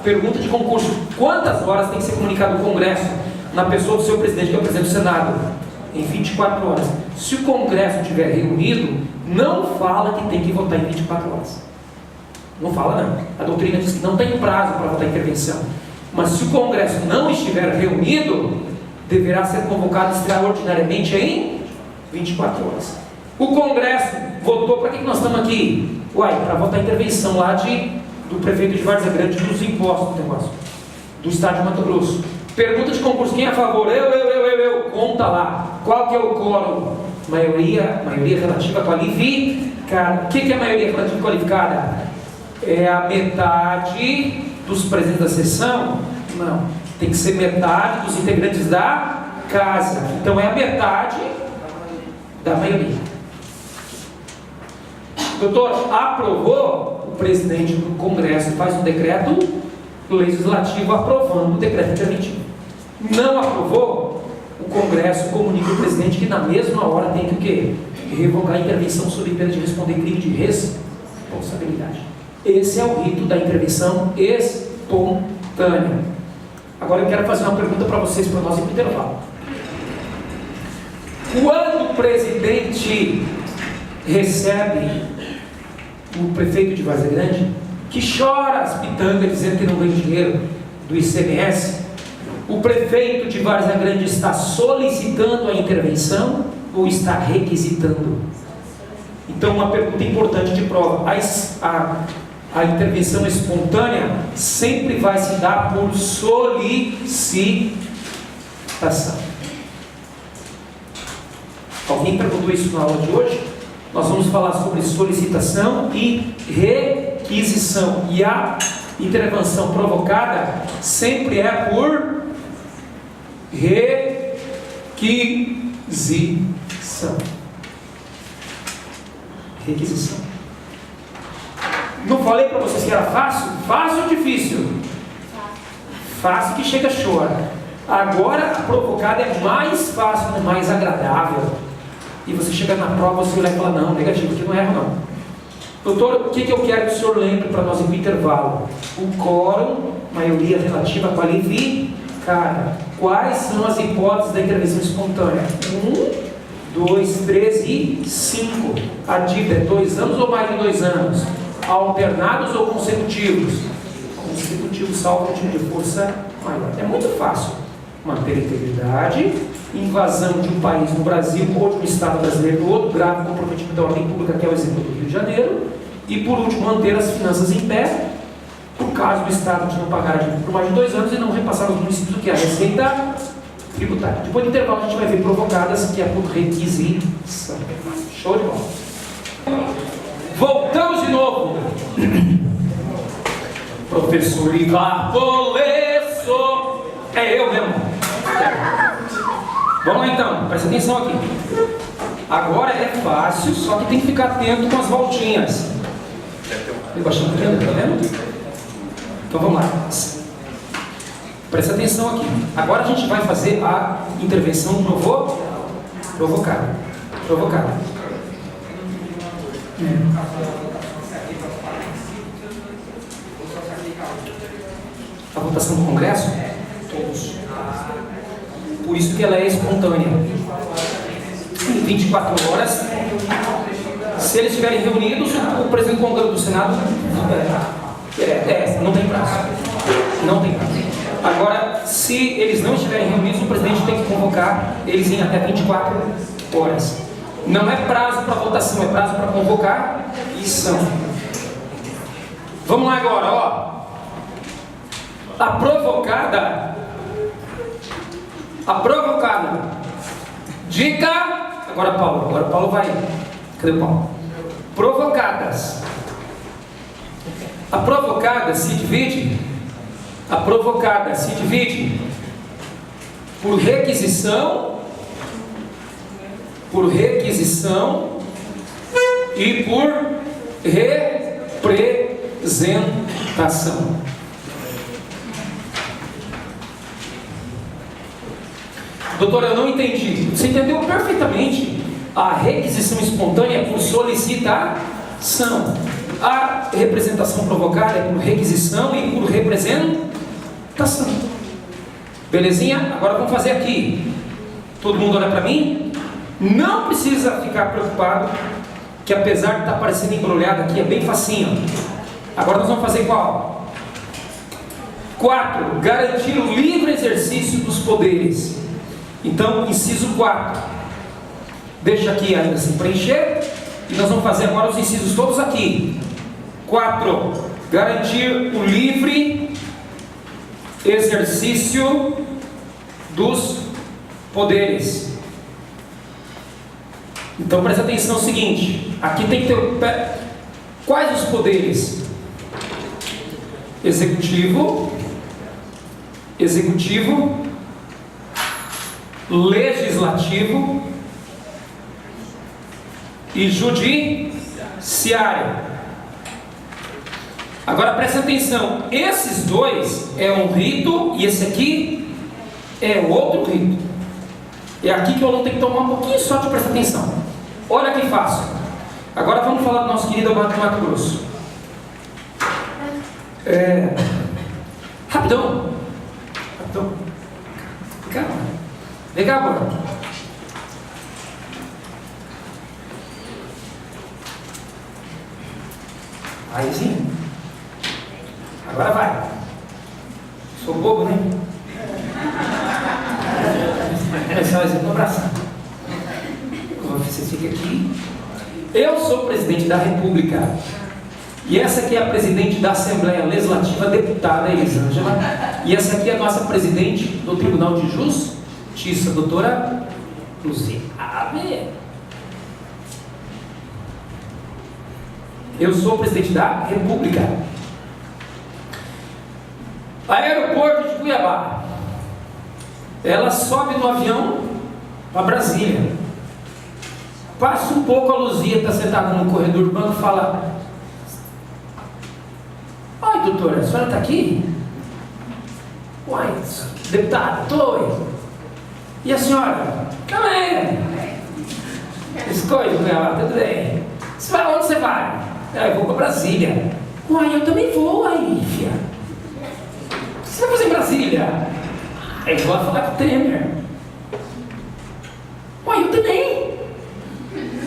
pergunta de concurso: quantas horas tem que ser comunicado o Congresso na pessoa do seu presidente, que é o presidente do Senado? Em 24 horas. Se o Congresso estiver reunido, não fala que tem que votar em 24 horas. Não fala, não. A doutrina diz que não tem prazo para votar intervenção. Mas se o Congresso não estiver reunido, deverá ser convocado extraordinariamente em 24 horas. O Congresso votou, para que nós estamos aqui? Para votar a intervenção lá do prefeito de Várzea Grande dos impostos do negócio, do estado de Mato Grosso. Pergunta de concurso: quem é a favor? Eu. Conta lá. Qual que é o quórum? Maioria relativa qualificada. O que é maioria relativa qualificada? É a metade dos presentes da sessão? Não. Tem que ser metade dos integrantes da casa. Então é a metade da maioria. Doutor, aprovou? O presidente do Congresso faz um decreto legislativo aprovando o decreto interventivo. Não aprovou? O Congresso comunica ao presidente que na mesma hora tem que o quê? Revogar a intervenção sob pena de responder crime de responsabilidade. Esse é o rito da intervenção espontânea. Agora eu quero fazer uma pergunta para vocês, para nós, em intervalo. Quando o presidente recebe o prefeito de Várzea Grande, que chora as pitangas dizendo que não ganha dinheiro do ICMS, o prefeito de Várzea Grande está solicitando a intervenção ou está requisitando? Então, uma pergunta importante de prova: a intervenção espontânea sempre vai se dar por solicitação. Alguém perguntou isso na aula de hoje? Nós vamos falar sobre solicitação e requisição. E a intervenção provocada sempre é por requisição. Requisição. Não falei para vocês que era fácil? Fácil ou difícil? Fácil que chega a chorar. Agora a provocada é mais fácil, mais agradável. E você chega na prova, você olha e fala: não, negativo, aqui não erro não. Doutor, o que eu quero que o senhor lembre para nós em intervalo? O quórum, maioria relativa qualificada. Quais são as hipóteses da intervenção espontânea? 1, 2, 3 e 5. A dívida é 2 anos ou mais de 2 anos? Alternados ou consecutivos? Consecutivos, salvo motivo de força maior. É muito fácil. Manter a integridade, invasão de um país no Brasil ou de um estado brasileiro no outro, grave comprometimento da ordem pública, que é o exemplo do Rio de Janeiro, e por último, manter as finanças em pé, por caso do estado de não pagar a dívida por mais de 2 anos e não repassar aos municípios o que é a receita tributária. Depois do intervalo a gente vai ver provocadas, que é por requisição. Show de bola. Voltamos de novo. Professor Ivar Tolesso. É eu mesmo. Vamos lá então, presta atenção aqui. Agora é fácil, só que tem que ficar atento com as voltinhas. Tem bastante tempo, tá vendo? Então vamos lá. Presta atenção aqui. Agora a gente vai fazer a intervenção provocada. A votação do Congresso? Todos. Por isso que ela é espontânea. Em 24 horas, se eles estiverem reunidos, o presidente do Congresso do Senado não tem prazo. Não tem prazo. Agora, se eles não estiverem reunidos, o presidente tem que convocar eles em até 24 horas. Não é prazo para votação, é prazo para convocar e são. Vamos lá agora, ó. A provocada. Dica. Agora Paulo vai. Cadê o Paulo? Provocadas. A provocada se divide por requisição e por representação. Doutor, eu não entendi. Você entendeu perfeitamente. A requisição espontânea é por solicitação. A representação provocada é por requisição e por representação. Belezinha? Agora vamos fazer aqui. Todo mundo olha para mim? Não precisa ficar preocupado, que apesar de estar parecendo embrulhado aqui, é bem facinho. Agora nós vamos fazer qual? 4. Garantir o livre exercício dos poderes. Então, inciso 4. Deixa aqui ainda sem preencher. E nós vamos fazer agora os incisos todos aqui. 4. Garantir o livre exercício dos poderes. Então presta atenção no seguinte. Aqui tem que ter... Quais os poderes? Executivo, legislativo e judiciário. Agora presta atenção, esses dois é um rito e esse aqui é outro rito. É aqui que eu não tenho que tomar um pouquinho só de prestar atenção. Olha que fácil. Agora vamos falar do nosso querido Mato Grosso. Rapidão. Calma. Vem cá, agora. Aí sim. Agora vai. Sou bobo, né? Começar o exemplo abraçar. Você fica aqui. Eu sou presidente da República. E essa aqui é a presidente da Assembleia Legislativa, deputada Elisângela. E essa aqui é a nossa presidente do Tribunal de Justiça, doutora Luzia. Eu sou o presidente da República. Aeroporto de Cuiabá. Ela sobe no avião para Brasília. Passa um pouco, a Luzia está sentada no corredor do banco e fala: oi, doutora, a senhora está aqui? Uai, deputado, estou. E a senhora? Também. Escolhe, tudo bem. Você vai onde você vai? Eu vou para Brasília. Uai, eu também vou aí, filha. O que você vai fazer em Brasília? Eu vou falar com o Temer. Uai, eu também.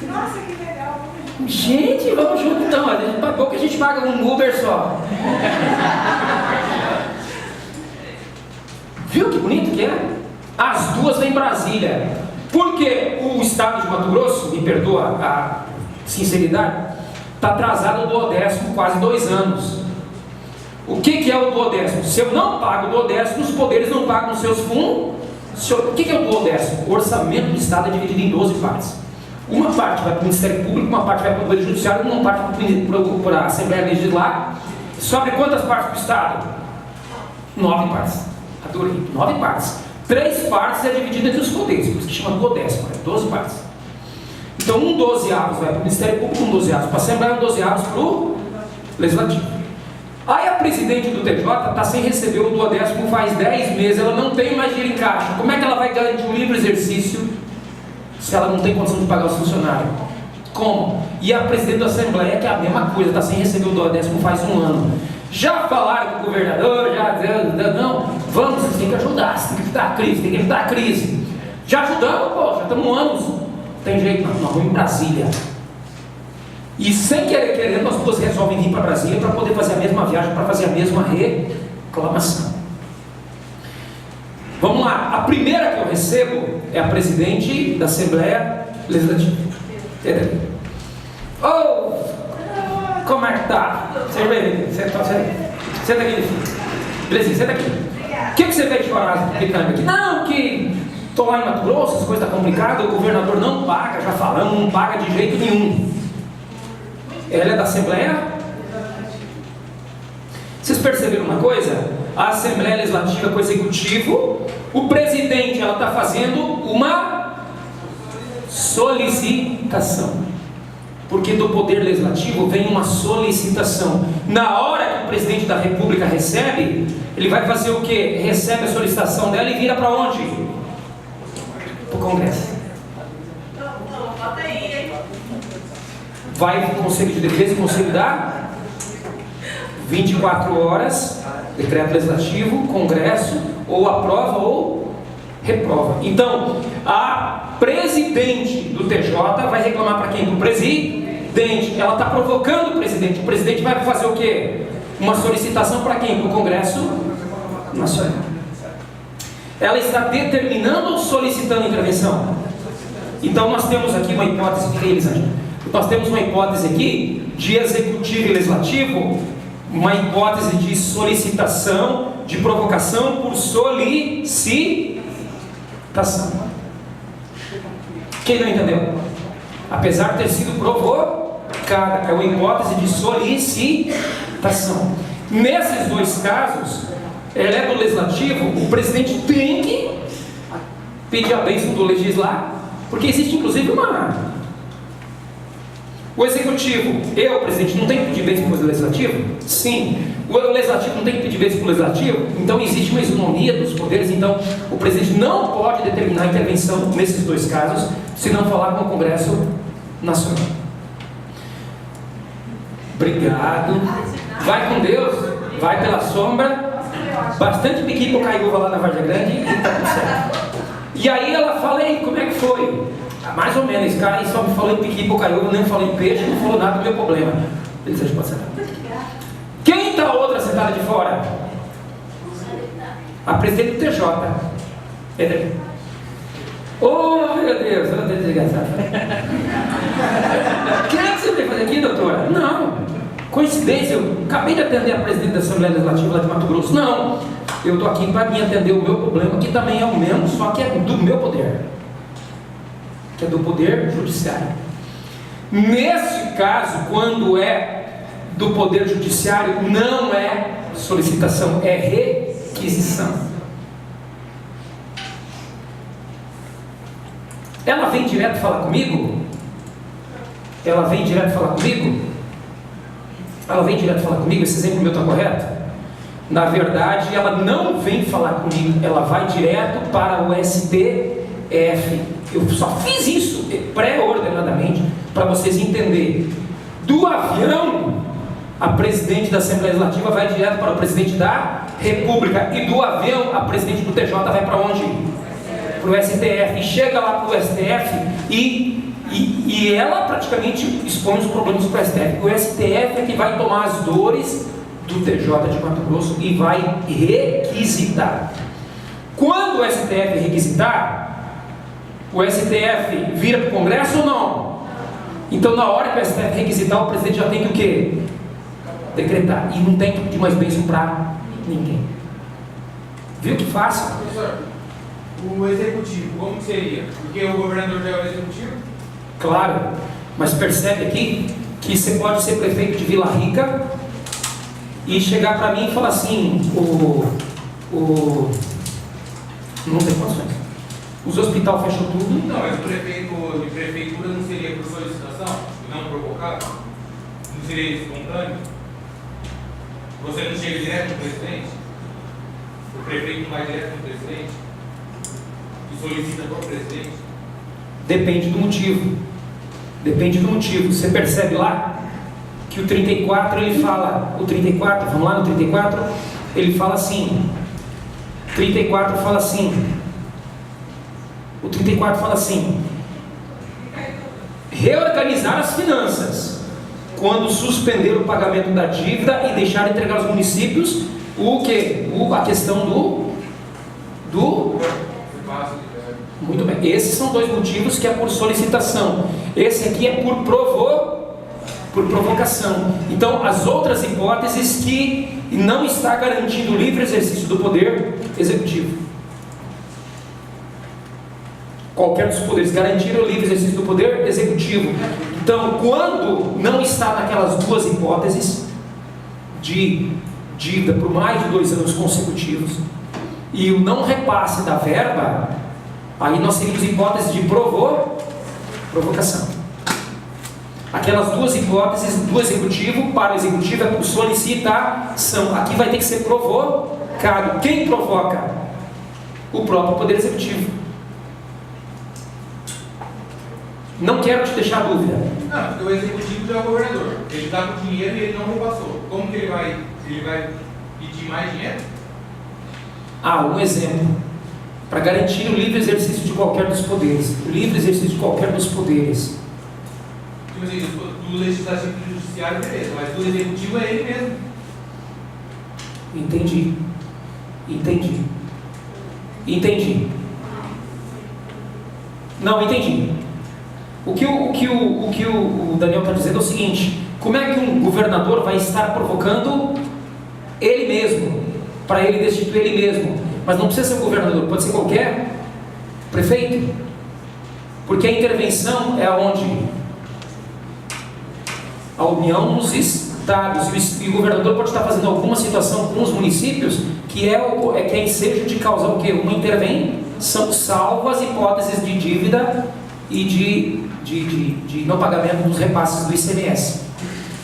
Nossa, que legal. Gente, vamos junto então. Daqui a pouco a gente paga um Uber só. Viu que bonito que é? As duas em Brasília. Porque o estado de Mato Grosso, me perdoa a sinceridade, está atrasado do 10º quase 2 anos. O que é o duodécimo? Se eu não pago o duodécimo, os poderes não pagam os seus fundos. O que é o duodécimo? O orçamento do Estado é dividido em 12 partes. Uma parte vai para o Ministério Público, uma parte vai para o Poder Judiciário, uma parte para a Assembleia Legislativa. Sobre quantas partes para o Estado? 9 partes. Adorei. 9 partes. 3 partes é dividido entre os poderes, por isso que chama duodécimo, 12 partes. Então, 1/12 vai para o Ministério Público, 1/12 para a Assembleia, 1/12 para o Legislativo. Aí a presidente do TJ está sem receber o duodécimo faz 10 meses, ela não tem mais dinheiro em caixa. Como é que ela vai garantir um livre exercício se ela não tem condição de pagar os funcionários? Como? E a presidente da Assembleia, que é a mesma coisa, está sem receber o duodécimo faz 1 ano. Já falaram com o governador, não, vamos, vocês têm que ajudar, vocês têm que evitar a crise, tem que evitar a crise. Já ajudamos, pô, já estamos anos. Não tem jeito, nós vamos em Brasília. E sem querer, nós duas resolvem vir para Brasília para poder fazer a mesma viagem, para fazer a mesma reclamação. Vamos lá, a primeira que eu recebo é a presidente da Assembleia Legislativa. Oh, como é que tá? Senta aqui, beleza, senta aqui. O que você veio chorar explicando aqui? Não, que estou lá em Mato Grosso, as coisas estão complicadas, o governador não paga, já falamos, não paga de jeito nenhum. Ela é da Assembleia? Vocês perceberam uma coisa? A Assembleia Legislativa com o Executivo, o presidente, ela está fazendo uma solicitação. Porque do Poder Legislativo vem uma solicitação. Na hora que o presidente da República recebe, ele vai fazer o quê? Recebe a solicitação dela e vira para onde? Para o Congresso. Vai para o Conselho de Defesa e Conselho da 24 horas, decreto legislativo, Congresso, ou aprova ou reprova. Então, a presidente do TJ vai reclamar para quem? Para o presidente. Ela está provocando o presidente vai fazer o quê? Uma solicitação para quem? Para o Congresso Nacional. Ela está determinando ou solicitando intervenção? Então nós temos aqui uma hipótese, fica aí, Elisângela. Nós temos uma hipótese aqui de executivo e legislativo, uma hipótese de solicitação, de provocação por solicitação. Quem não entendeu? Apesar de ter sido provocada, é uma hipótese de solicitação. Nesses dois casos, ela é do legislativo, o presidente tem que pedir a bênção do legislar, porque existe inclusive o executivo, o presidente, não tem que pedir bênção para o legislativo? Sim. O legislativo não tem que pedir bênção para o legislativo? Então existe uma isonomia dos poderes, então o presidente não pode determinar a intervenção nesses dois casos, se não falar com o Congresso Nacional. Obrigado. Vai com Deus, vai pela sombra. Bastante piqui caiu lá na Vargem Grande e está tudo certo. E aí ela fala, aí, como é que foi? Mais ou menos, esse cara aí só me falou em piqui caiu, nem falou em peixe, não falou nada do meu problema. Ele disse, pode sentar. Quem está outra sentada de fora? A presidente do TJ. Oh, meu Deus, eu tenho desgraçado. O que é que você veio fazer aqui, doutora? Não. Coincidência, eu acabei de atender a presidente da Assembleia Legislativa lá de Mato Grosso. Não, eu estou aqui para me atender o meu problema, que também é o mesmo, só que é do meu poder, que é do poder judiciário. Nesse caso, quando é do poder judiciário, não é solicitação, é requisição. Ela vem direto falar comigo? Ela vem direto falar comigo? Ela vem direto falar comigo? Esse exemplo meu está correto? Na verdade, ela não vem falar comigo, ela vai direto para o STF. Eu só fiz isso pré-ordenadamente para vocês entenderem. Do avião, a presidente da Assembleia Legislativa vai direto para o presidente da República, e do avião, a presidente do TJ vai para onde? Para o STF. E chega lá para o STF e ela praticamente expõe os problemas para o STF. O STF é que vai tomar as dores do TJ de Mato Grosso e vai requisitar. Quando o STF requisitar, o STF vira para o Congresso ou não? Então, na hora que o STF requisitar, o presidente já tem que o quê? Decretar. E não tem que pedir mais bênção para ninguém. Viu que fácil? Professor, o executivo, como seria? Porque o governador já é o executivo? Claro, mas percebe aqui que você pode ser prefeito de Vila Rica e chegar para mim e falar assim, não tem condições. Os hospitais fecham tudo. Não, mas o prefeito de prefeitura não seria por solicitação e não provocado? Não seria espontâneo? Você não chega direto no presidente? O prefeito não vai direto no presidente? E solicita para o presidente? Depende do motivo. Depende do motivo. Você percebe lá que o 34 ele fala, o 34, vamos lá no 34, ele fala assim, 34 fala assim, o 34 fala assim, reorganizar as finanças, quando suspender o pagamento da dívida e deixar de entregar aos municípios o que? A questão do muito bem, esses são dois motivos que é por solicitação. Esse aqui é por provocação. Então, as outras hipóteses que não está garantindo o livre exercício do poder executivo. Qualquer dos poderes garantir o livre exercício do poder executivo. Então, quando não está naquelas duas hipóteses de dívida por mais de 2 anos consecutivos e o não repasse da verba, aí nós teríamos hipóteses de provocação. Aquelas duas hipóteses do executivo para o executivo é por solicitação. Aqui vai ter que ser provocado. Quem provoca? O próprio poder executivo. Não quero te deixar dúvida. Não, porque o executivo já é o governador. Ele está com dinheiro e ele não repassou. Como que ele vai ele vai pedir mais dinheiro? Um exemplo. Para garantir o livre exercício de qualquer dos poderes. O livre exercício de qualquer dos poderes. Tipo assim, do legislativo e do judiciário, beleza, mas do executivo é ele mesmo. Entendi. Não, entendi. O que o Daniel está dizendo é o seguinte: como é que um governador vai estar provocando ele mesmo, para ele destituir ele mesmo? Mas não precisa ser um governador, pode ser qualquer prefeito, porque a intervenção é onde a união nos estados, e o governador pode estar fazendo alguma situação com os municípios que é ensejo de causar o quê? Uma intervenção, salvo as hipóteses de dívida e de não pagamento dos repasses do ICMS.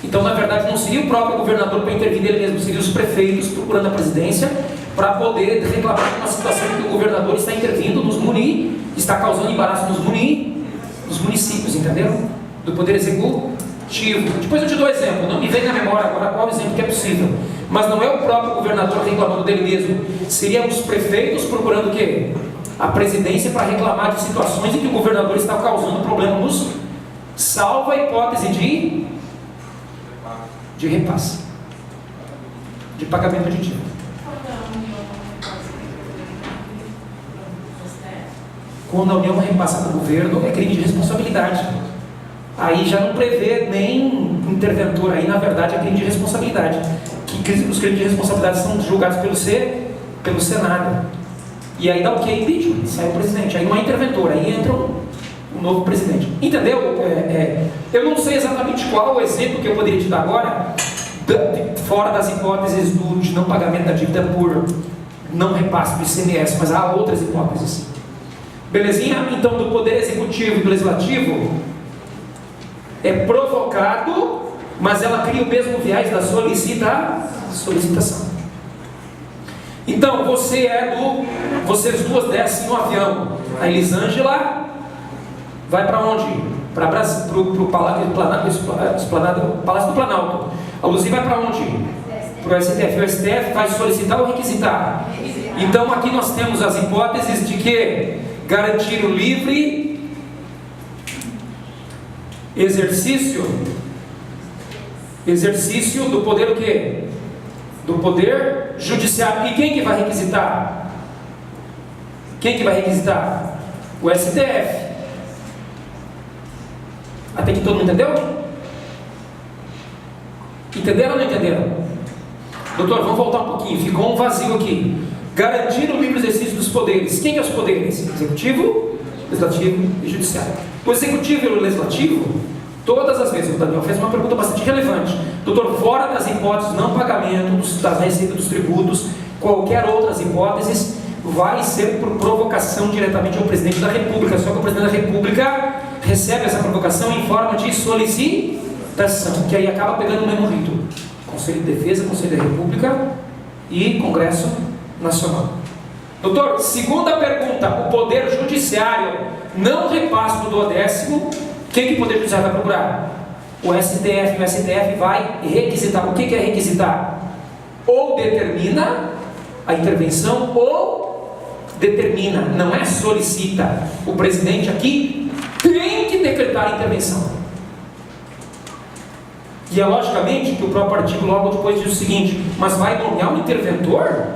Então, na verdade, não seria o próprio governador para intervir nele mesmo, seriam os prefeitos procurando a presidência para poder reclamar de uma situação em que o governador está intervindo nos está causando embaraço nos municípios, entenderam? Do poder executivo. Depois eu te dou exemplo, não me vem na memória agora qual exemplo que é possível, mas não é o próprio governador reclamando dele mesmo, seriam os prefeitos procurando o quê? A presidência para reclamar de situações em que o governador está causando problema nos, salvo a hipótese de repasse, de pagamento de dívida. Quando a União repassa para o governo, é crime de responsabilidade. Aí já não prevê nem interventor, aí na verdade é crime de responsabilidade. Os crimes de responsabilidade são julgados pelo Senado. E aí dá o quê? Impeachment, sai o presidente. Aí não há interventor, aí entra um novo presidente. Entendeu? Eu não sei exatamente qual o exemplo que eu poderia te dar agora, fora das hipóteses de não pagamento da dívida por não repasse do ICMS, mas há outras hipóteses. Belezinha? Então, do poder executivo e do legislativo é provocado, mas ela cria o mesmo viés da solicitação. Então, vocês duas descem no avião. A Elisângela vai para onde? Para o Palácio do Planalto. A Luzia vai para onde? Para o STF. O STF vai solicitar ou requisitar? Então, aqui nós temos as hipóteses de que garantir o livre exercício do poder o quê? Do poder judiciário. E quem que vai requisitar? O STF. Até que todo mundo entendeu? Entenderam ou não entenderam? Doutor, vamos voltar um pouquinho, ficou um vazio aqui. Garantir o livre exercício dos poderes. Quem é os poderes? Executivo, legislativo e judiciário. O executivo e o legislativo, todas as vezes, o Daniel fez uma pergunta bastante relevante. Doutor, fora das hipóteses de não pagamento das receitas dos tributos, qualquer outras hipóteses, vai ser por provocação diretamente ao presidente da República. Só que o presidente da República recebe essa provocação em forma de solicitação, que aí acaba pegando o mesmo rito. Conselho de Defesa, Conselho da República e Congresso Nacional. Doutor, segunda pergunta: o Poder Judiciário não repassa do 10º, quem que o Poder Judiciário vai procurar? O STF. O STF vai requisitar. O que é requisitar? Ou determina a intervenção, ou determina, não é solicita. O presidente aqui tem que decretar a intervenção. E é logicamente que o próprio artigo logo depois diz o seguinte: mas vai nomear um interventor?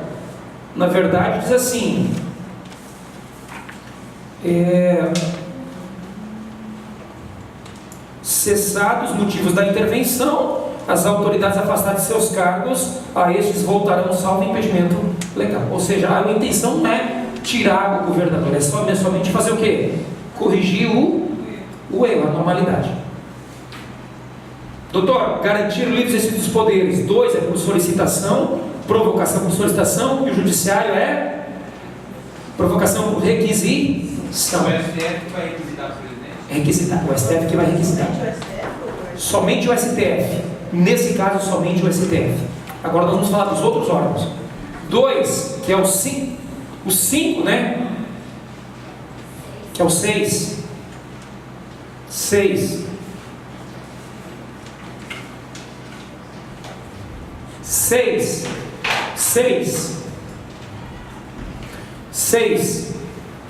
Na verdade diz assim, cessados os motivos da intervenção, as autoridades afastadas de seus cargos, a estes voltarão salvo impedimento legal. Ou seja, a intenção não é tirar o governador, é somente fazer o quê? Corrigir o erro, a normalidade. Doutor, garantir o livre exercício dos poderes. 2 é por solicitação, provocação por solicitação, e o judiciário é provocação por requisição. O STF que vai requisitar o presidente? Requisitar, o STF que vai requisitar. Somente o STF. Nesse caso, somente o STF. Agora nós vamos falar dos outros órgãos. 2, que é o 5. O 5, né? Que é o 6. 6. 6.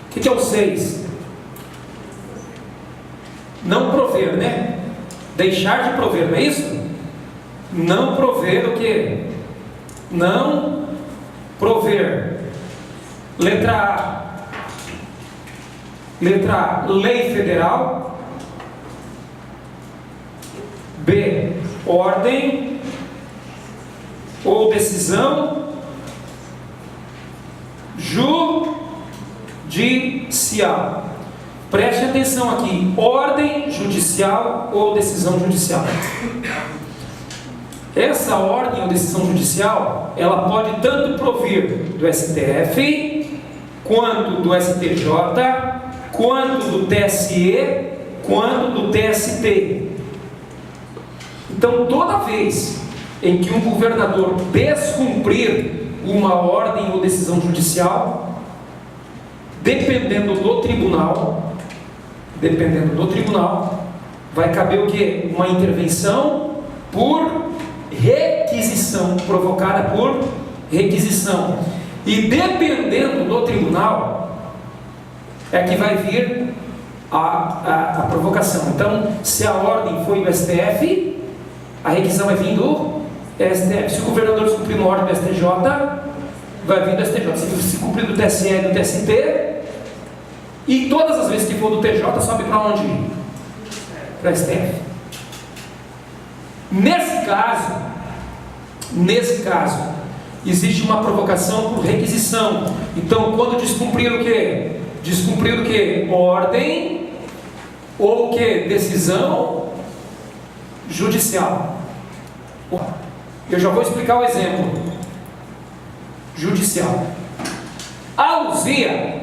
O que é o 6? Não prover, né? Deixar de prover, não é isso? Não prover o quê? Não prover. Letra A, lei federal. B, ordem ou decisão judicial. Preste atenção aqui: ordem judicial ou decisão judicial. Essa ordem ou decisão judicial, ela pode tanto provir do STF, quanto do STJ, quanto do TSE, quanto do TST. Então, toda vez em que um governador descumprir uma ordem ou decisão judicial, dependendo do tribunal, vai caber o quê? Uma intervenção por requisição, provocada por requisição. E dependendo do tribunal, é que vai vir a provocação. Então, se a ordem foi do STF, a requisição vai vir do STF. Se o governador descumprir uma ordem do STJ, vai vir do STJ. Se cumprir do TSE e do TST, e todas as vezes que for do TJ, sobe para onde? Para STF. Nesse caso, existe uma provocação por requisição. Então, quando descumprir o quê? Descumprir o quê? Ordem ou o quê? Decisão judicial. Eu já vou explicar o exemplo. Judicial. A Luzia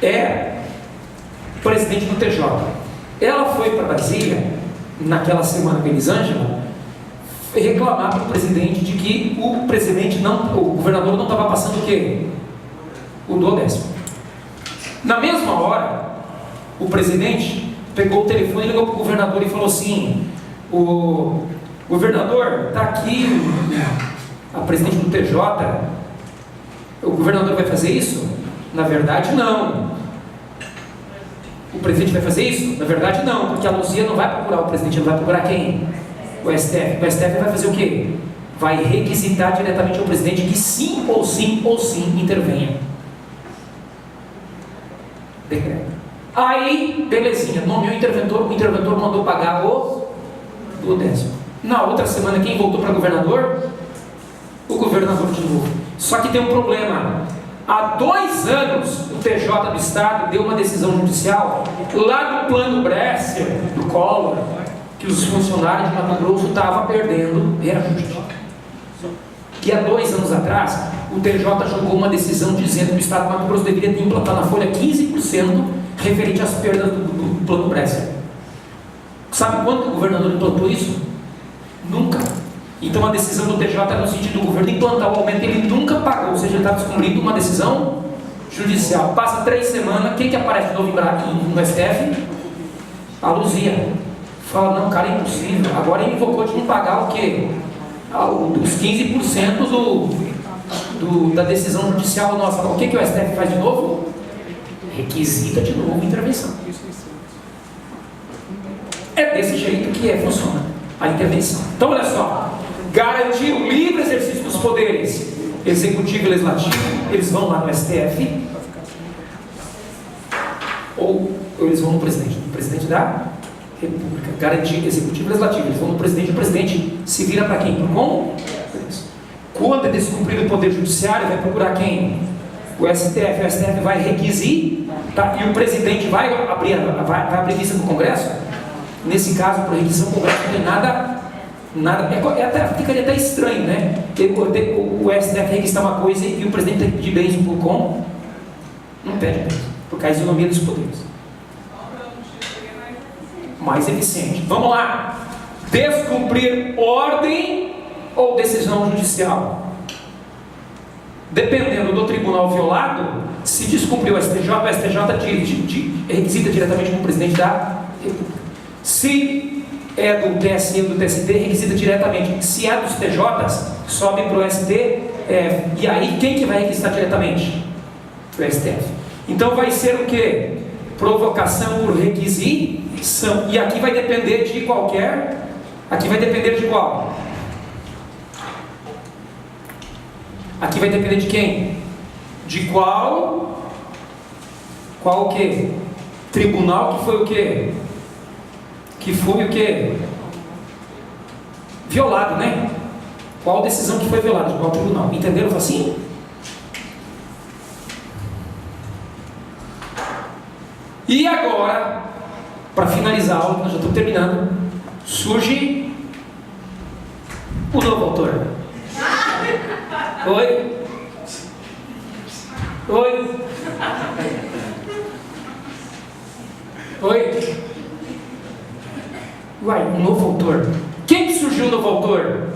é presidente do TJ. Ela foi para Brasília naquela semana com a Elisângela reclamar para o presidente de que o governador não estava passando o quê? O 12º. Na mesma hora, o presidente pegou o telefone e ligou para o governador e falou assim: o governador, está aqui a presidente do TJ, o governador vai fazer isso? Na verdade, não. O presidente vai fazer isso? Na verdade, não, porque a Luzia não vai procurar o presidente, ela vai procurar quem? O STF. O STF vai fazer o quê? Vai requisitar diretamente ao presidente que sim ou sim intervenha. Decreto. Aí, belezinha, nomeou o interventor mandou pagar o 10º. Na outra semana, quem voltou para governador? O governador de novo. Só que tem um problema. Há 2 anos, o TJ do Estado deu uma decisão judicial lá do plano Bresser, do Collor, que os funcionários de Mato Grosso estavam perdendo reajuste. E há 2 anos atrás, o TJ jogou uma decisão dizendo que o Estado de Mato Grosso deveria implantar na folha 15% referente às perdas do plano Bresser. Sabe quando o governador implantou isso? Nunca. Então a decisão do TJ é no sentido do governo implantar o aumento, ele nunca pagou, ou seja, ele está descumprindo uma decisão judicial. Passa 3 semanas, quem que aparece de novo no STF? A Luzia. Fala, não, cara, é impossível. Agora ele invocou de não pagar o quê? Os 15% da decisão judicial nossa. O que o STF faz de novo? Requisita de novo intervenção. É desse jeito que funciona a intervenção. Então, olha só. Garantir o livre exercício dos poderes executivo e legislativo, eles vão lá no STF ou eles vão no presidente da República. Garantir executivo e legislativo, eles vão no presidente, o presidente se vira para quem? Para o Congresso. Quando é descumprido o poder judiciário, vai procurar quem? O STF. O STF vai requisir, tá? E o presidente vai abrir vista no Congresso. Nesse caso, para requisição, o Congresso não tem nada, ficaria até estranho, né? O STF requisitar uma coisa e o presidente tem que pedir bens para o Congresso. Não pede bens, por causa da isonomia dos poderes. Mais eficiente. Vamos lá. Descumprir ordem ou decisão judicial. Dependendo do tribunal violado, se descumprir o STJ requisita diretamente com o presidente da República. Se é do TSE ou do TST, requisita diretamente. Se é dos TJs, sobe para o ST, e aí quem que vai requisitar diretamente? O STF. Então vai ser o que? Provocação por requisição. E aqui vai depender de qualquer... Aqui vai depender de qual? Aqui vai depender de quem? De qual o quê? Tribunal que foi o quê? Que foi o quê? Violado, né? Qual decisão que foi violada? De qual tribunal? Entenderam assim? E agora, para finalizar a aula, nós já estamos terminando, surge o novo autor. Oi? Oi? Oi? Uai, um novo autor. Quem que surgiu o novo autor?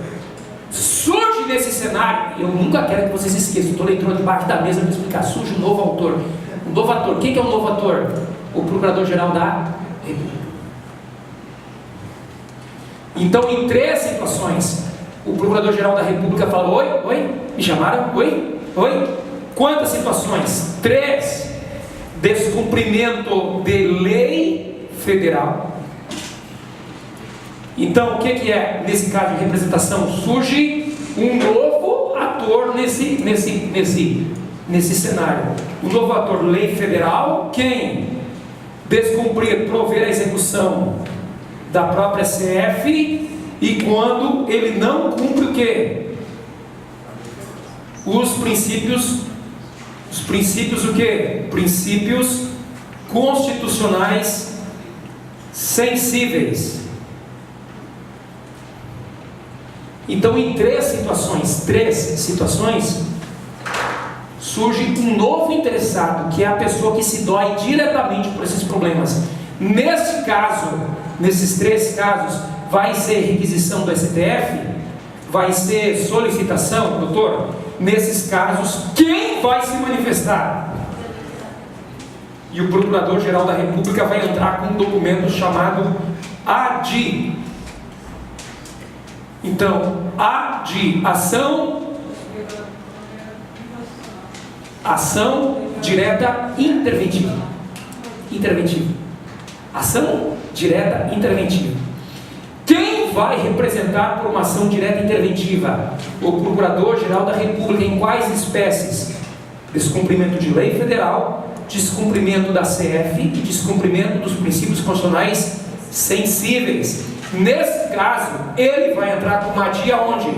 Surge nesse cenário, eu nunca quero que vocês esqueçam, estou entrando debaixo da mesa para explicar, surge um novo autor. Um novo ator. Quem que é o novo ator? O Procurador-Geral da República. Então, em 3 situações, o Procurador-Geral da República fala: oi, oi, me chamaram? Oi, oi. Quantas situações? 3. Descumprimento de lei federal. Então, o que é, nesse caso de representação? Surge um novo ator nesse cenário. O novo ator, lei federal. Quem? Descumprir, prover a execução da própria CF, e quando ele não cumpre o quê? Os princípios o quê? Princípios constitucionais sensíveis. Então, em 3 situações, surge um novo interessado, que é a pessoa que se dói diretamente por esses problemas. Nesse caso, nesses 3 casos, vai ser requisição do STF? Vai ser solicitação, doutor? Nesses casos, quem vai se manifestar? E o Procurador-Geral da República vai entrar com um documento chamado ADI. Então, ADI, ação direta interventiva. Ação direta interventiva. Quem vai representar por uma ação direta interventiva? O Procurador-Geral da República. Em quais espécies? Descumprimento de lei federal, descumprimento da CF e descumprimento dos princípios constitucionais sensíveis. Nesse caso, ele vai entrar com uma ADI aonde?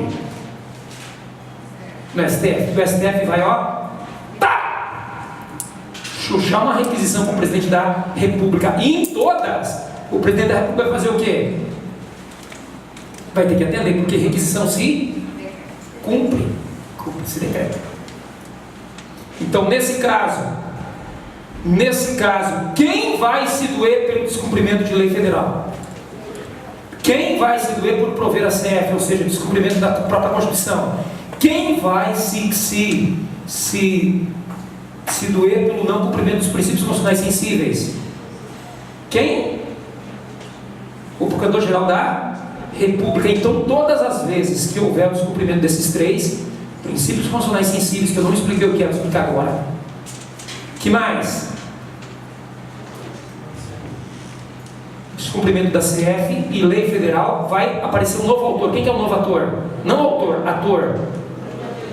No STF. O STF vai, chuchar uma requisição para o presidente da República. E em todas, o presidente da República vai fazer o quê? Vai ter que atender, porque requisição se cumpre, se decreta. Então, nesse caso, quem vai se doer pelo descumprimento de lei federal? Quem vai se doer por prover a CF, ou seja, descumprimento da própria Constituição? Quem vai se doer pelo não cumprimento dos princípios constitucionais sensíveis? Quem? O Procurador-Geral da República. Então, todas as vezes que houver o descumprimento desses 3 princípios constitucionais sensíveis, que eu não expliquei o que era, vou explicar agora. Que mais? Descumprimento da CF e lei federal, vai aparecer um novo autor. Quem que é o novo ator? Não autor, ator.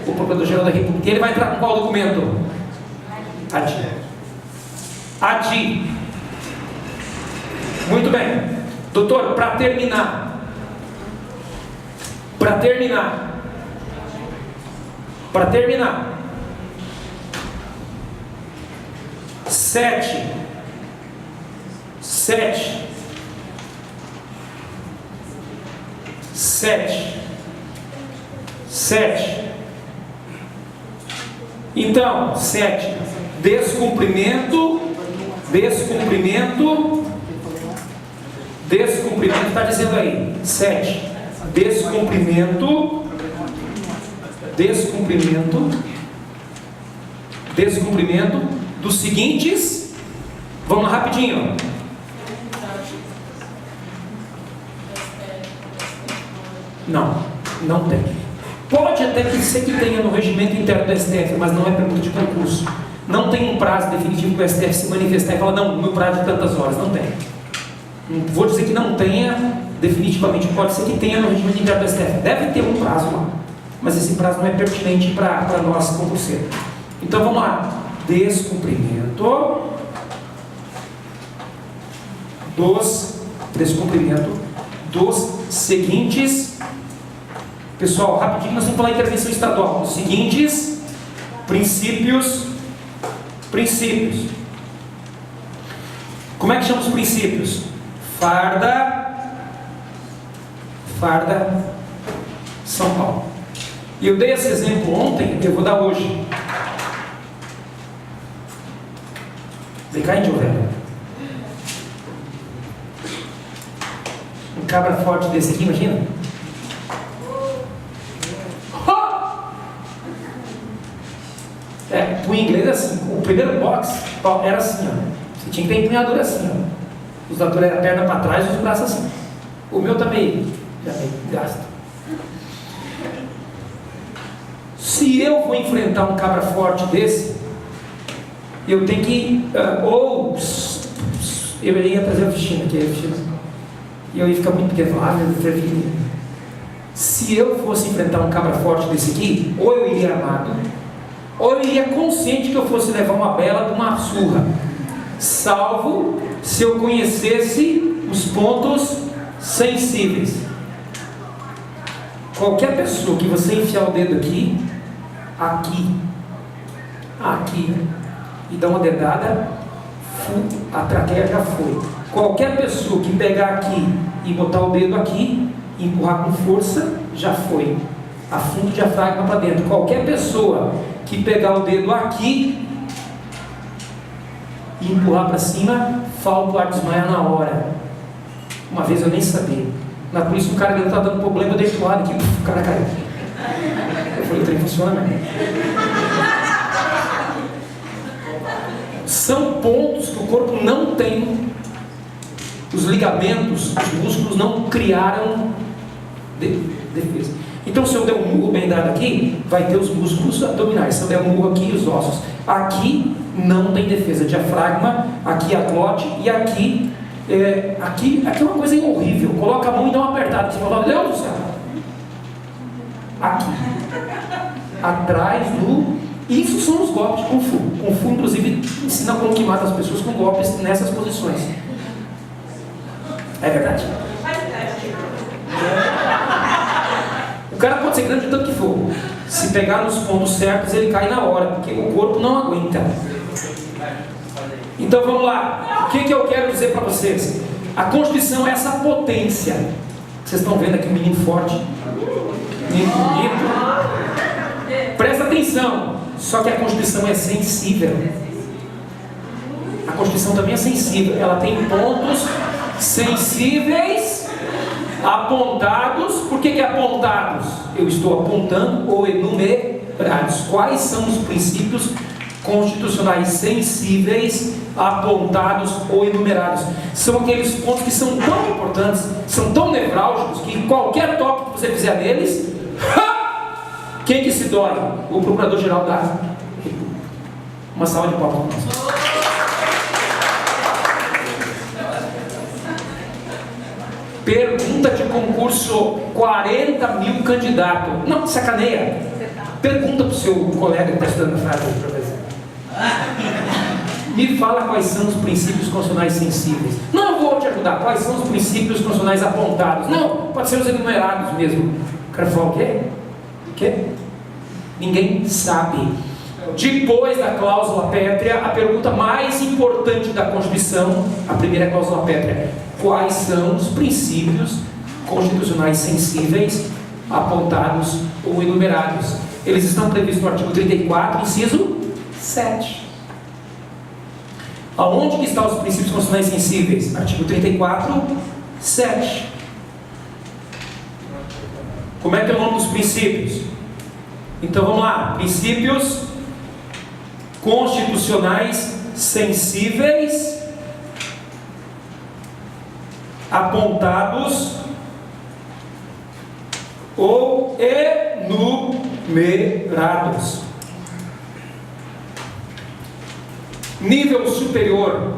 O Procurador-Geral da República. E ele vai entrar com qual documento? ADI. Muito bem. Doutor, para terminar. 7. Então, 7. Descumprimento, está dizendo aí, 7. Descumprimento dos seguintes. Vamos lá rapidinho. Não tem. Pode até ser que tenha no regimento interno do STF, mas não é pergunta de concurso. Não tem um prazo definitivo para o STF se manifestar e falar, não, meu prazo de tantas horas. Não tem. Não vou dizer que não tenha definitivamente, pode ser que tenha no regimento interno do STF. Deve ter um prazo lá, mas esse prazo não é pertinente para nós concurseiros. Então vamos lá. Descumprimento dos seguintes. Pessoal, rapidinho, nós vamos falar intervenção estadual. Os seguintes princípios. Como é que chama os princípios? Farda, São Paulo. E eu dei esse exemplo ontem, eu vou dar hoje. Vem cá, índio velho. Um cabra forte desse aqui, imagina. O inglês é assim. O primeiro box era assim, ó. Você tinha que ter empunhadura assim, ó. Os atores eram a perna para trás e os braços assim. O meu também já gasta. Se eu vou enfrentar um cabra forte desse, eu tenho que ou eu ia trazer a fichinha aqui, e eu ia ficar muito pequeno. Se eu fosse enfrentar um cabra forte desse aqui, ou eu iria armado, ou eu iria consciente que eu fosse levar uma bela de uma surra, salvo se eu conhecesse os pontos sensíveis. Qualquer pessoa que você enfiar o dedo aqui, e dar uma dedada, a traqueia já foi. Qualquer pessoa que pegar aqui e botar o dedo aqui, e empurrar com força, já foi. Afunda o diafragma para dentro. Qualquer pessoa que pegar o dedo aqui e empurrar para cima, falta o ar desmaiar na hora. Uma vez eu nem sabia. Na polícia, um cara está dando problema, eu dei pro lado aqui, o cara caiu. Eu falei, o trem funciona mesmo. São pontos que o corpo não tem. Os ligamentos, os músculos não criaram defesa. Então, se eu der um murro bem dado aqui, vai ter os músculos abdominais. Se eu der um murro aqui, os ossos. Aqui não tem defesa. Diafragma, aqui a glote e aqui é uma coisa horrível. Coloca a mão e dá uma apertada. Você fala, Deus do céu. Aqui. Atrás do... Isso são os golpes de Kung Fu. Kung Fu, inclusive, ensina como que mata as pessoas com golpes nessas posições. É verdade? O cara pode ser grande o tanto que for. Se pegar nos pontos certos, ele cai na hora, porque o corpo não aguenta. Então vamos lá. O que eu quero dizer para vocês? A Constituição é essa potência. Vocês estão vendo aqui um menino forte, menino bonito. Presta atenção. Só que a Constituição é sensível. A Constituição também é sensível. Ela tem pontos sensíveis apontados. Por que apontados? Eu estou apontando ou enumerados. Quais são os princípios constitucionais sensíveis apontados ou enumerados? São aqueles pontos que são tão importantes, são tão nevrálgicos, que qualquer tópico que você fizer neles, quem que se dói? O Procurador-Geral da República. Uma salva de palmas. Pergunta de concurso, 40 mil candidatos. Não, sacaneia. Pergunta para o seu colega que está estudando a frase, professor. Me fala quais são os princípios constitucionais sensíveis. Não, eu vou te ajudar. Quais são os princípios constitucionais apontados? Não, pode ser os enumerados mesmo. O cara fala o quê? O quê? Ninguém sabe. Depois da cláusula pétrea, a pergunta mais importante da Constituição, a primeira é a cláusula pétrea. Quais são os princípios constitucionais sensíveis apontados ou enumerados? Eles estão previstos no artigo 34, inciso 7. Aonde que estão os princípios constitucionais sensíveis? Artigo 34, 7. Como é que é o nome dos princípios? Então vamos lá. Princípios constitucionais sensíveis apontados ou enumerados. Nível superior,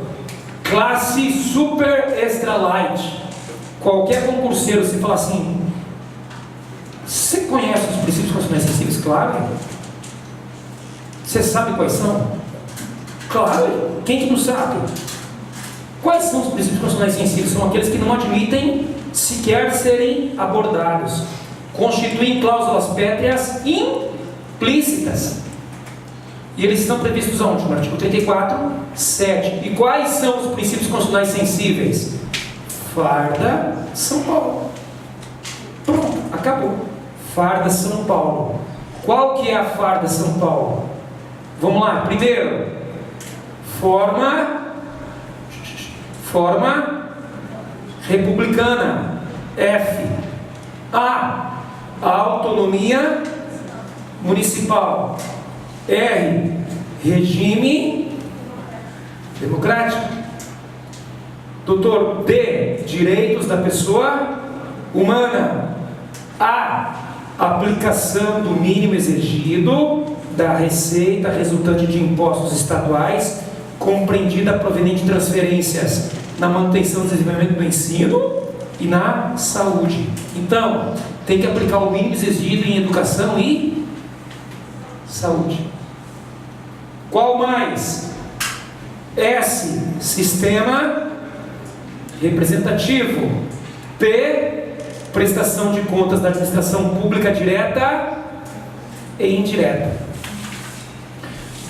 classe super extra light. Qualquer concurseiro, se falar assim, você conhece os princípios constitucionais sensíveis? Claro. Você sabe quais são? Claro. Quem que não sabe? Quais são os princípios constitucionais sensíveis? São aqueles que não admitem sequer serem abordados. Constituem cláusulas pétreas implícitas. E eles estão previstos aonde? No artigo 34, 7. E quais são os princípios constitucionais sensíveis? Farda, São Paulo. Pronto, acabou. Farda, São Paulo. Qual que é a Farda, São Paulo? Vamos lá, primeiro. Forma republicana. F. A autonomia municipal. R. Regime democrático. Doutor, D. Direitos da pessoa humana. A. Aplicação do mínimo exigido da receita resultante de impostos estaduais, compreendida proveniente de transferências na manutenção e desenvolvimento do ensino e na saúde. Então, tem que aplicar o mínimo exigido em educação e saúde. Qual mais? S. Sistema representativo. P. Prestação de contas da administração pública direta e indireta.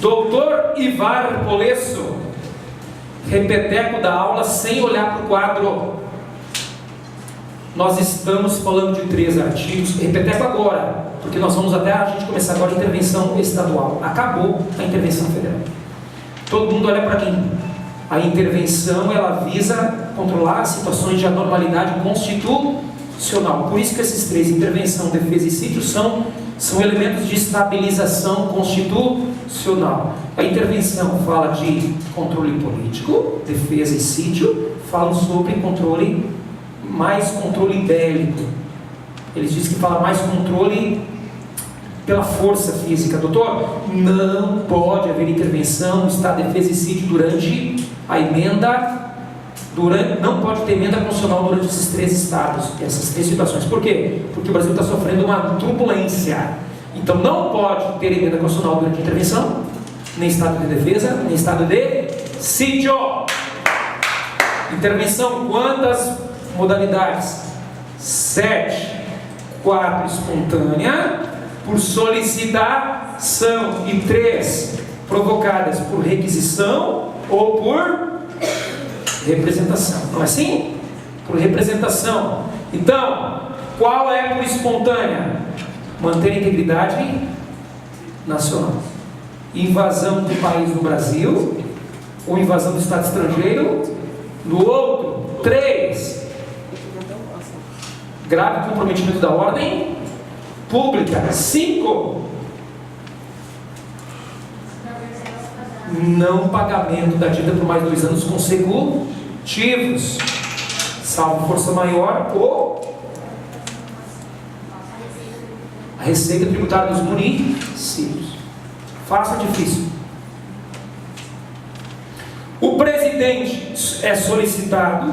Doutor Ivar Polesso, repeteco da aula sem olhar para o quadro. Nós estamos falando de 3 artigos, repeteco agora, porque nós vamos até a gente começar agora a intervenção estadual. Acabou a intervenção federal. Todo mundo olha para mim. A intervenção, ela visa controlar situações de anormalidade constitucional. Por isso que esses 3, intervenção, defesa e sítio, são elementos de estabilização constitucional. A intervenção fala de controle político, defesa e sítio, falam sobre mais controle bélico. Eles dizem que fala mais controle pela força física. Doutor, não pode haver intervenção, estado, defesa e sítio durante a emenda, não pode ter emenda constitucional durante esses 3 estados, essas 3 situações. Por quê? Porque o Brasil está sofrendo uma turbulência. Então não pode ter emenda constitucional durante a intervenção, nem estado de defesa, nem estado de sítio. Intervenção, quantas modalidades? 7. 4, espontânea, por solicitação, e 3, provocadas por requisição ou por representação. Não é assim? Por representação. Então, qual é por espontânea? Manter a integridade nacional. Invasão do país no Brasil, ou invasão do Estado estrangeiro no outro. 3, grave comprometimento da ordem pública. 5, não pagamento da dívida por mais 2 anos consecutivos, salvo força maior, ou a receita tributária dos municípios. Fácil ou difícil? O presidente é solicitado.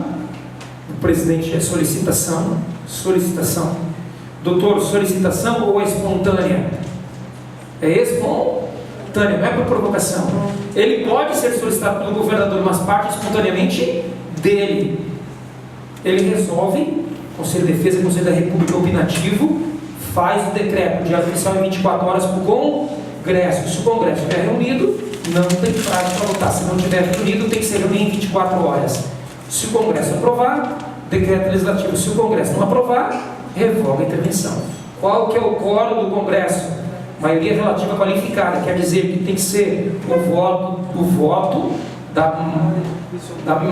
O presidente é solicitação. Doutor, solicitação ou é espontânea? É espontânea, não é por provocação. Ele pode ser solicitado pelo governador, mas parte espontaneamente dele. Ele resolve, Conselho de Defesa, Conselho da República opinativo, faz o decreto, o diário oficial em 24 horas para o Congresso. Se o Congresso estiver reunido, não tem prazo para votar. Se não estiver reunido, tem que ser reunido em 24 horas. Se o Congresso aprovar, decreto legislativo. Se o Congresso não aprovar, revoga a intervenção. Qual que é o quórum do Congresso? Maioria relativa qualificada, quer dizer que tem que ser o voto da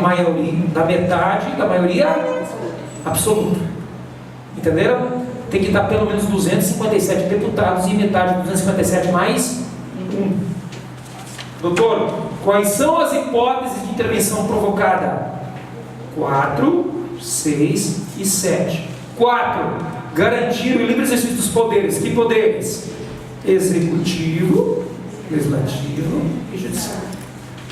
maioria, da metade da maioria absoluta. Entenderam? Tem que dar pelo menos 257 deputados e metade de 257 mais 1. Doutor, quais são as hipóteses de intervenção provocada? 4, 6 e 7. 4. garantir o livre exercício dos poderes. Que poderes? Executivo, legislativo e judiciário.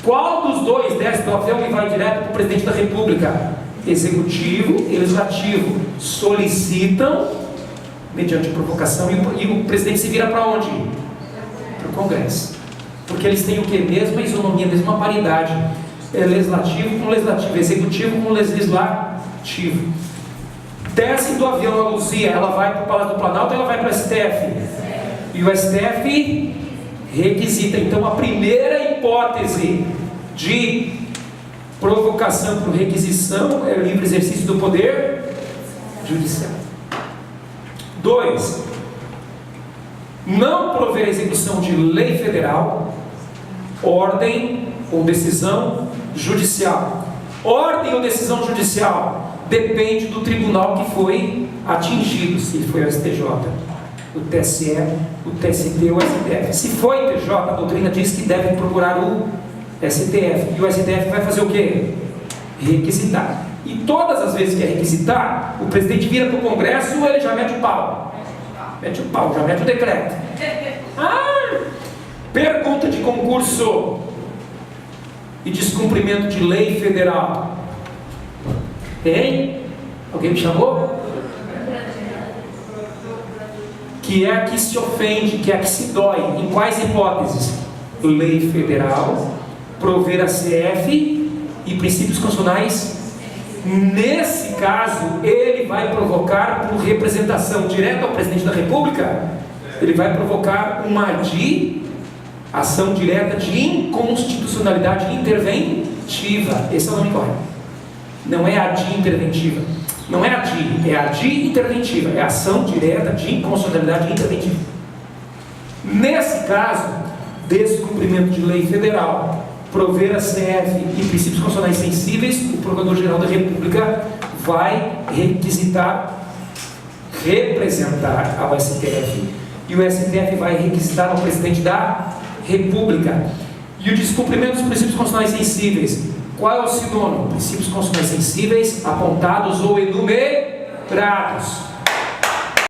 Qual dos dois desce do avião e vai direto para o presidente da República? Executivo e legislativo solicitam, mediante provocação, e o presidente se vira para onde? Para o Congresso. Porque eles têm o que? Mesma isonomia, mesma paridade. Legislativo com legislativo, executivo com legislativo. Desce do avião a Luzia, ela vai para o Palácio do Planalto ou ela vai para o STF? E o STF requisita. Então, a primeira hipótese de provocação por requisição é o livre exercício do poder judicial. 2. Não prover a execução de lei federal, ordem ou decisão judicial. Ordem ou decisão judicial depende do tribunal que foi atingido, se foi o STJ, o TSE, o TST ou o STF. Se foi TJ, a doutrina diz que deve procurar o STF. E o STF vai fazer o quê? Requisitar. E todas as vezes que é requisitar, o presidente vira para o Congresso e ele já mete o pau. Mete o pau, já mete o decreto. Pergunta de concurso e descumprimento de lei federal. Hein? Alguém me chamou? Que é a que se ofende, que é a que se dói. Em quais hipóteses? Lei federal, prover a CF e princípios constitucionais. Nesse caso, ele vai provocar, por representação direta ao presidente da República, ele vai provocar uma ação direta de inconstitucionalidade interventiva. Esse é o nome correto. Não é a de interventiva. Não é a de interventiva. É a ação direta de inconstitucionalidade interventiva. Nesse caso, descumprimento de lei federal, prover a CF e princípios constitucionais sensíveis, o Procurador-Geral da República vai requisitar, representar ao STF, e o STF vai requisitar ao presidente da República. E o descumprimento dos princípios constitucionais sensíveis, qual é o sinônimo? Princípios constitucionais sensíveis apontados ou enumerados.